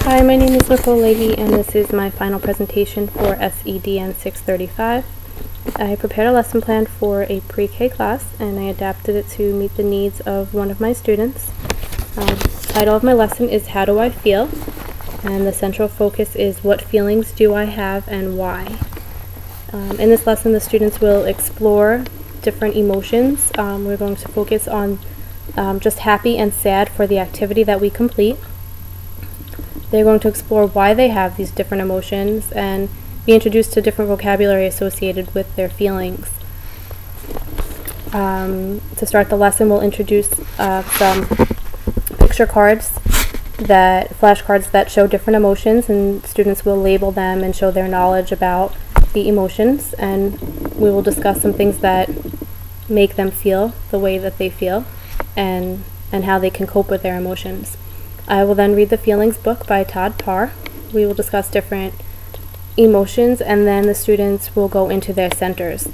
Hi, my name is Nicole Leahy, and this is my final presentation for SEDN 635. I prepared a lesson plan for a pre-K class, and I adapted it to meet the needs of one of my students. The title of my lesson is How Do I Feel? And the central focus is what feelings do I have and why. In this lesson, the students will explore different emotions. We're going to focus on just happy and sad for the activity that we complete. They're going to explore why they have these different emotions and be introduced to different vocabulary associated with their feelings. To start the lesson, we'll introduce some picture cards, flashcards that show different emotions, and students will label them and show their knowledge about the emotions, and we will discuss some things that make them feel the way that they feel and how they can cope with their emotions. I will then read the Feelings book by Todd Parr. We will discuss different emotions, and then the students will go into their centers.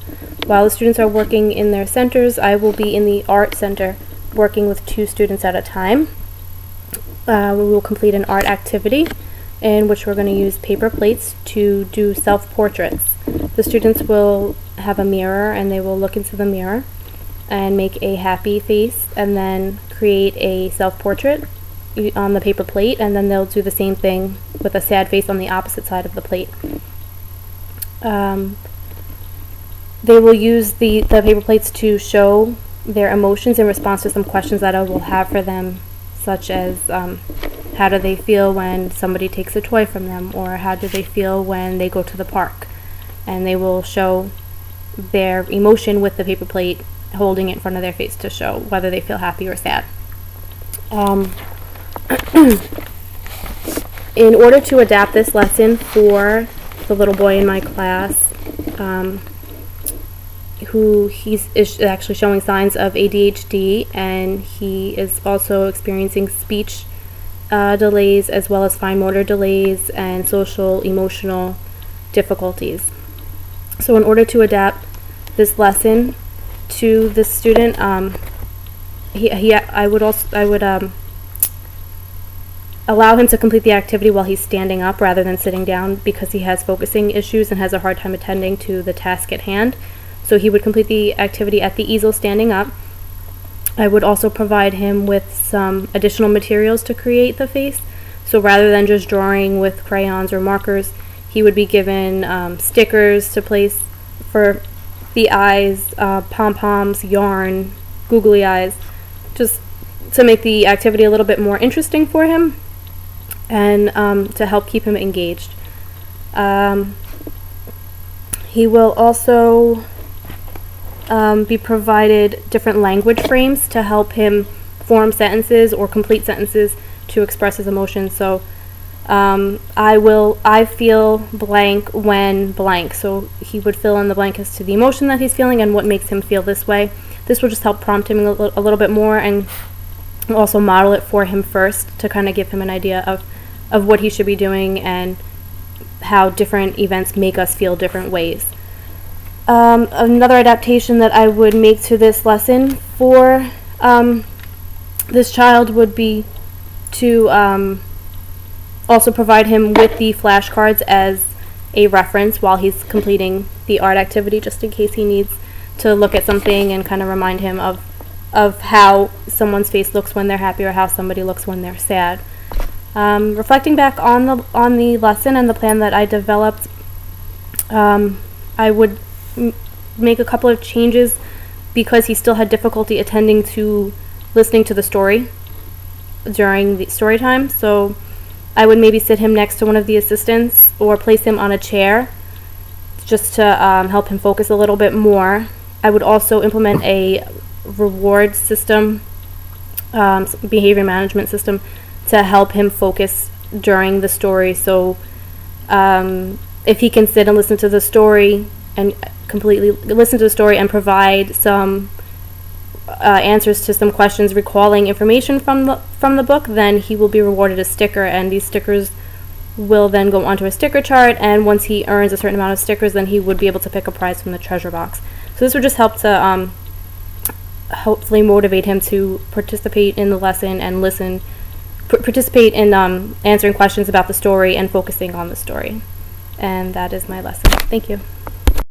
While the students are working in their centers, I will be in the art center working with 2 students at a time. We will complete an art activity in which we're going to use paper plates to do self-portraits. The students will have a mirror, and they will look into the mirror and make a happy face and then create a self-portrait on the paper plate, and then they'll do the same thing with a sad face on the opposite side of the plate. They will use the paper plates to show their emotions in response to some questions that I will have for them, such as how do they feel when somebody takes a toy from them, or how do they feel when they go to the park. And they will show their emotion with the paper plate, holding it in front of their face to show whether they feel happy or sad. In order to adapt this lesson for the little boy in my class, who is actually showing signs of ADHD, and he is also experiencing speech delays as well as fine motor delays and social emotional difficulties. So in order to adapt this lesson to this student, I would allow him to complete the activity while he's standing up rather than sitting down, because he has focusing issues and has a hard time attending to the task at hand. So he would complete the activity at the easel standing up. I would also provide him with some additional materials to create the face. So rather than just drawing with crayons or markers, he would be given stickers to place for the eyes, pom-poms, yarn, googly eyes, just to make the activity a little bit more interesting for him and to help keep him engaged. He will also be provided different language frames to help him form sentences or complete sentences to express his emotions. So I feel blank when blank. So he would fill in the blank as to the emotion that he's feeling and what makes him feel this way. This will just help prompt him a little bit more, and also model it for him first to kind of give him an idea of what he should be doing and how different events make us feel different ways. Another adaptation that I would make to this lesson for this child would be to also provide him with the flashcards as a reference while he's completing the art activity, just in case he needs to look at something and kind of remind him of how someone's face looks when they're happy or how somebody looks when they're sad. Reflecting back on the lesson and the plan that I developed, I would make a couple of changes because he still had difficulty attending to listening to the story during the story time. So I would maybe sit him next to one of the assistants or place him on a chair just to help him focus a little bit more. I would also implement a reward system, behavior management system, to help him focus during the story. So if he can sit and listen to the story and completely listen to the story and provide some answers to some questions recalling information from the book, then he will be rewarded a sticker, and these stickers will then go onto a sticker chart, and once he earns a certain amount of stickers, then he would be able to pick a prize from the treasure box. So this would just help to hopefully motivate him to participate in the lesson and listen participate in answering questions about the story and focusing on the story. And that is my lesson. Thank you.